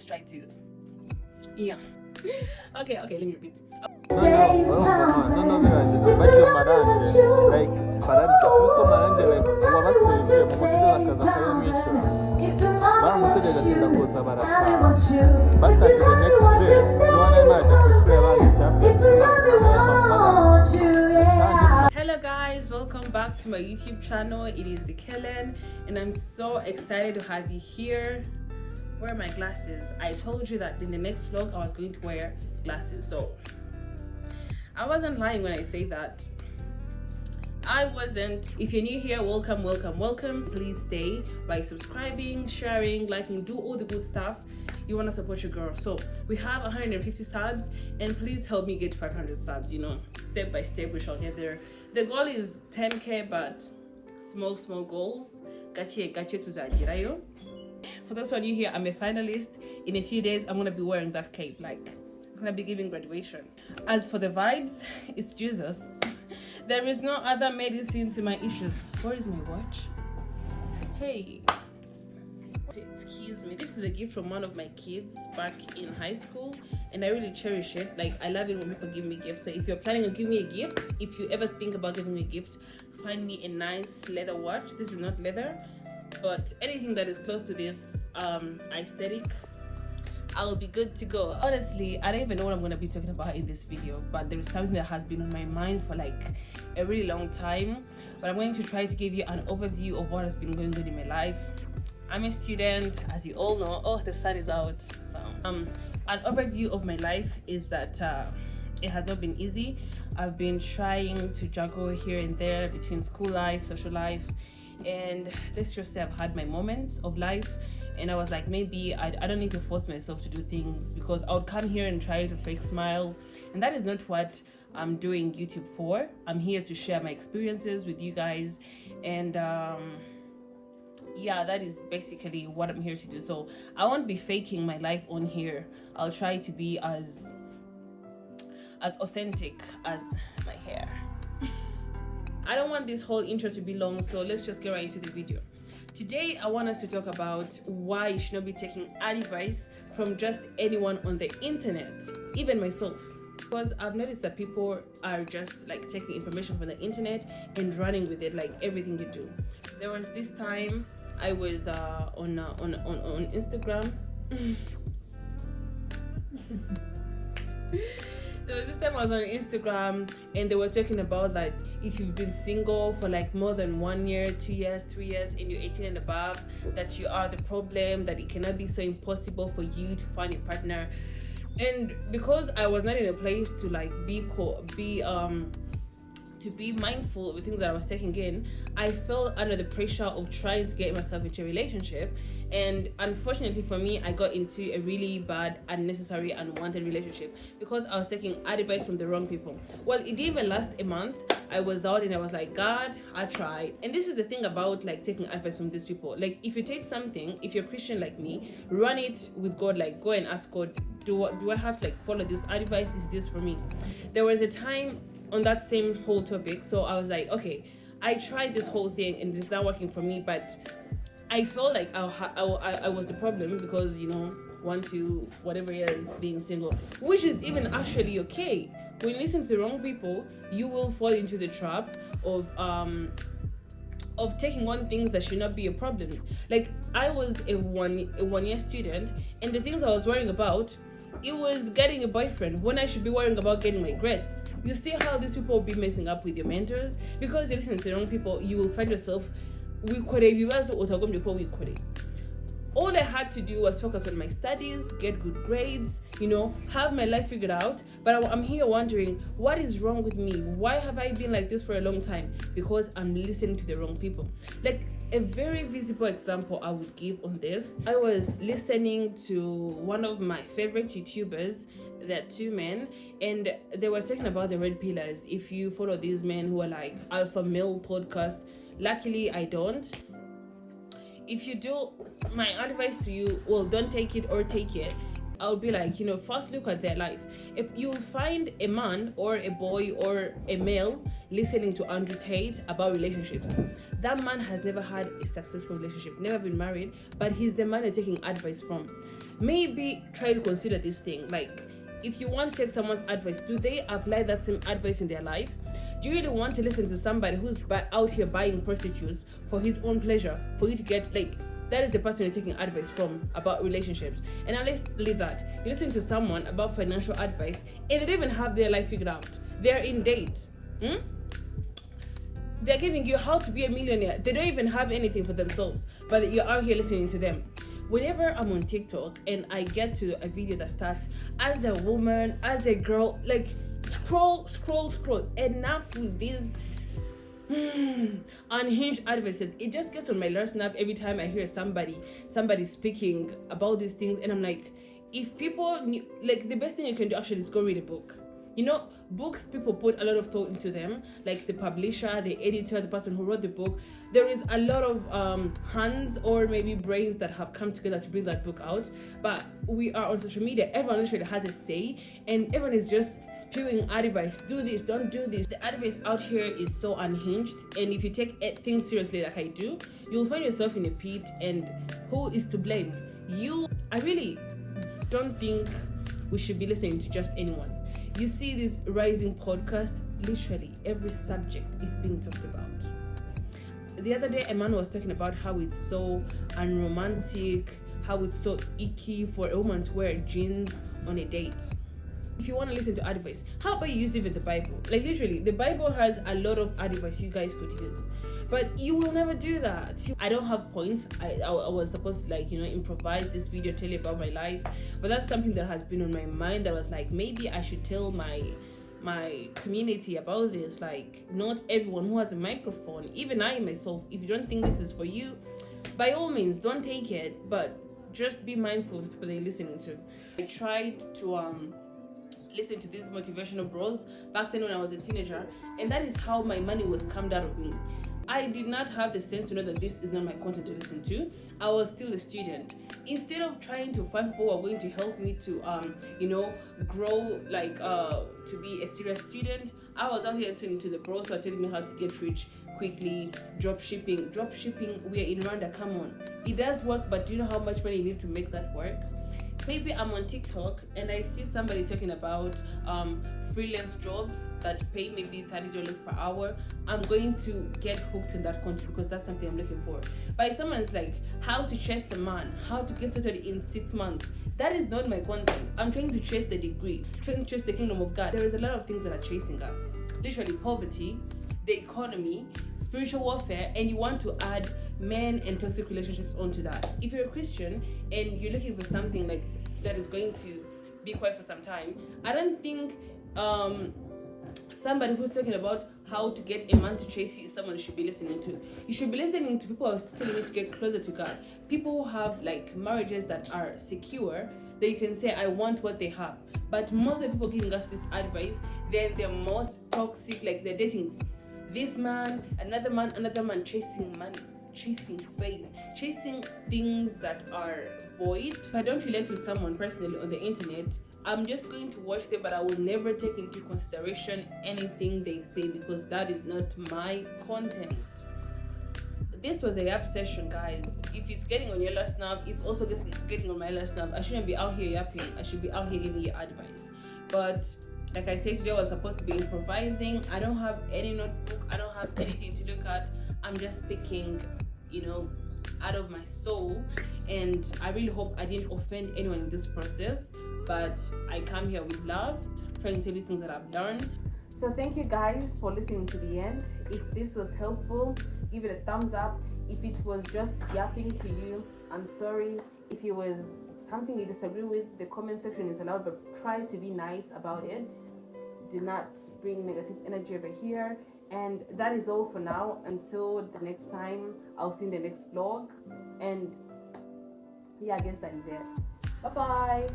try to, yeah. Okay, let me repeat. Hello guys, welcome back to my YouTube channel. It is the Kellen and I'm so excited to have you here. Where are my glasses? I told you that in the next vlog I was going to wear glasses, so I wasn't lying when I say that. I wasn't. If you're new here, welcome. Please stay by subscribing, sharing, liking, do all the good stuff. You want to support your girl. So we have 150 subs and please help me get 500 subs, you know, step by step we shall get there. The goal is 10k, but small goals. Gachi to Zajira, you know. For those one you here, I'm a finalist. In a few days I'm gonna be wearing that cape, like I'm gonna be giving graduation. As for the vibes, it's Jesus. There is no other medicine to my issues. Where is my watch? Hey, excuse me, this is a gift from one of my kids back in high school and I really cherish it. Like, I love it when people give me gifts. So if you're planning on giving me a gift, if you ever think about giving me a gift, find me a nice leather watch. This is not leather, but anything that is close to this aesthetic, I'll be good to go. Honestly, I don't even know what I'm going to be talking about in this video, but there is something that has been on my mind for like a really long time. But I'm going to try to give you an overview of what has been going on in my life. I'm a student, as you all know. Oh, the sun is out. So an overview of my life is that it has not been easy. I've been trying to juggle here and there between school life, social life, and let's just say I've had my moments of life. And I was like, maybe I don't need to force myself to do things, because I would come here and try to fake smile, and that is not what I'm doing YouTube for. I'm here to share my experiences with you guys, and yeah, that is basically what I'm here to do. So I won't be faking my life on here. I'll try to be as authentic as my hair. I don't want this whole intro to be long, so let's just get right into the video. Today, I want us to talk about why you should not be taking advice from just anyone on the internet, even myself. Because I've noticed that people are just like taking information from the internet and running with it like everything you do. There was this time I was on Instagram. There was this time I was on Instagram and they were talking about that if you've been single for like more than 1 year, 2 years, 3 years, and you're 18 and above, that you are the problem, that it cannot be so impossible for you to find a partner. And because I was not in a place to like be mindful of the things that I was taking in, I fell under the pressure of trying to get myself into a relationship. And unfortunately for me, I got into a really bad, unnecessary, unwanted relationship because I was taking advice from the wrong people. Well, it didn't even last a month. I was out and I was like, God, I tried. And this is the thing about like taking advice from these people. Like, if you take something, if you're Christian like me, run it with God. Like, go and ask God, do I have to like follow this advice? Is this for me? There was a time on that same whole topic, so I was like, okay, I tried this whole thing and it's not working for me, but I felt like I was the problem because, you know, whatever it is, being single, which is even actually okay. When you listen to the wrong people, you will fall into the trap of taking on things that should not be your problems. Like, I was a one year student, and the things I was worrying about, it was getting a boyfriend when I should be worrying about getting my grades. You see how these people will be messing up with your mentors because you listen to the wrong people. You will find yourself all I had to do was focus on my studies, get good grades, you know, have my life figured out. But I'm here wondering, what is wrong with me? Why have I been like this for a long time? Because I'm listening to the wrong people. Like, a very visible example I would give on this, I was listening to one of my favorite YouTubers. There are two men, and they were talking about the red pillars. If you follow these men who are like alpha male podcasts, luckily I don't. If you do, my advice to you, well, don't take it or take it. I'll be like, you know, first look at their life. If you find a man or a boy or a male listening to Andrew Tate about relationships, that man has never had a successful relationship, never been married, but he's the man you're taking advice from. maybe try to consider this thing. Like, if you want to take someone's advice, do they apply that same advice in their life? Do you really want to listen to somebody who's out here buying prostitutes for his own pleasure, for you to get, like, that is the person you're taking advice from about relationships? And now let's leave that. You listen to someone about financial advice and they don't even have their life figured out. They're in date. They're giving you how to be a millionaire. They don't even have anything for themselves, but you're out here listening to them. Whenever I'm on TikTok and I get to a video that starts, as a woman, as a girl, like, scroll. Enough with these unhinged advices. It just gets on my last nerve every time I hear somebody speaking about these things, and I'm like, if people knew, like, the best thing you can do actually is go read a book. You know, books, people put a lot of thought into them, like the publisher, the editor, the person who wrote the book. There is a lot of hands or maybe brains that have come together to bring that book out. But we are on social media, everyone literally has a say, and everyone is just spewing advice. Do this, don't do this. The advice out here is so unhinged, and if you take things seriously like I do, you'll find yourself in a pit, and who is to blame? You. I really don't think we should be listening to just anyone. You see this rising podcast, literally every subject is being talked about. The other day, a man was talking about how it's so unromantic, how it's so icky for a woman to wear jeans on a date. If you want to listen to advice, how about you use even the Bible? Like, literally, the Bible has a lot of advice you guys could use. But you will never do that. I don't have points. I was supposed to, like, improvise this video, tell you about my life. But that's something that has been on my mind. I was like, maybe I should tell my community about this. Like, not everyone who has a microphone, even I myself, if you don't think this is for you, by all means, don't take it. But just be mindful of the people that you're listening to. I tried to listen to these motivational bros back then when I was a teenager, and that is how my money was scammed out of me. I did not have the sense to know that this is not my content to listen to. I was still a student. Instead of trying to find people who are going to help me to, grow, like, to be a serious student, I was out here listening to the bros who are telling me how to get rich quickly. Drop shipping, we're in Rwanda, come on. It does work, but do you know how much money you need to make that work? Maybe I'm on TikTok and I see somebody talking about freelance jobs that pay maybe $30 per hour. I'm going to get hooked in that content because that's something I'm looking for. But if someone is like, how to chase a man, how to get started in 6 months, that is not my content. I'm trying to chase the degree, trying to chase the kingdom of God. There is a lot of things that are chasing us. Literally poverty, the economy, spiritual warfare, and you want to add men and toxic relationships onto that. If you're a Christian and you're looking for something like that is going to be quiet for some time, I don't think somebody who's talking about how to get a man to chase you is someone you should be listening to. You should be listening to people who are telling you to get closer to God. People who have, like, marriages that are secure, that you can say, I want what they have. But most of the people giving us this advice, they're the most toxic. Like, they're dating this man, another man, chasing money, chasing fame, chasing things that are void. If I don't relate with someone personally on the internet, I'm just going to watch them, but I will never take into consideration anything they say because that is not my content. This was a yap session, guys. If it's getting on your last nerve, it's also getting on my last nerve. I shouldn't be out here yapping. I should be out here giving you advice. But like I said, today I was supposed to be improvising. I don't have any notebook. I don't have anything to look at. I'm just speaking, out of my soul. And I really hope I didn't offend anyone in this process. But I come here with love, trying to tell you things that I've learned. So thank you guys for listening to the end. If this was helpful, give it a thumbs up. If it was just yapping to you, I'm sorry. If it was something you disagree with, the comment section is allowed, but try to be nice about it. Do not bring negative energy over here. And that is all for now. Until the next time, I'll see you in the next vlog. And yeah, I guess that is it. Bye-bye.